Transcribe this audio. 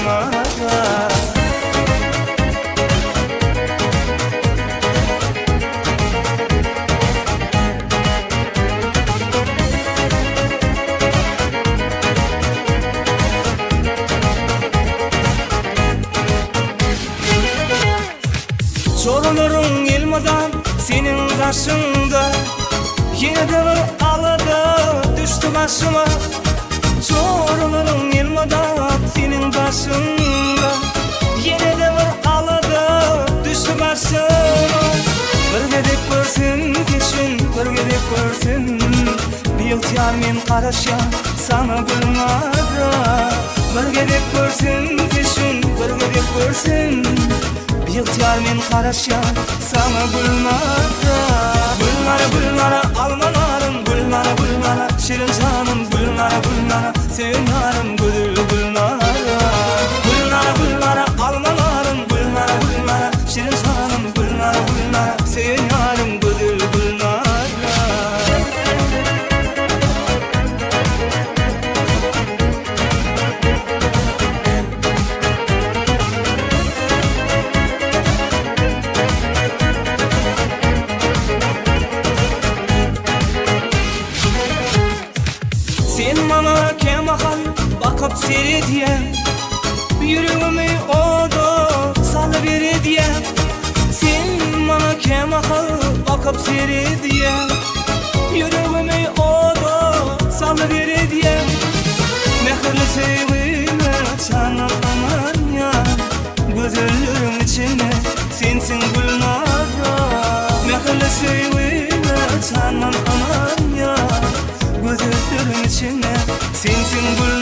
gülnara. Sorunurun ilmadan senin karşında, yine de bir alada düştü başıma. Sorunurun ilmadan senin karşında, yine de bir alada düştü başıma. Bir gedek görsün keşin, bir gedek görsün, bir ihtiyar men karışa sana gülnara. Bir gedek görsün keşin, bir gedek görsün, bir ihtiyar men karışa sana gülnara. Gülnara gülnara almanarım, gülnara gülnara şirin canım, gülnara gülnara sevnarım güdül gülnara. Gülnara gülnara almanarım, gülnara gülnara şirin canım, gülnara gülnara sevnarım güdül gülnara. Sen bana kemakal bakıp seyrediyen, yüreğimi oda salıveridiyen. Sen bana kemakal bakıp seyrediyen, yüreğimi oda salıveridiyen. Mehirli sevgime canım aman ya, gözlerim içine sensin gülnara. Mehirli sevgime canım aman ya, gözlerim içine sensin gülnara.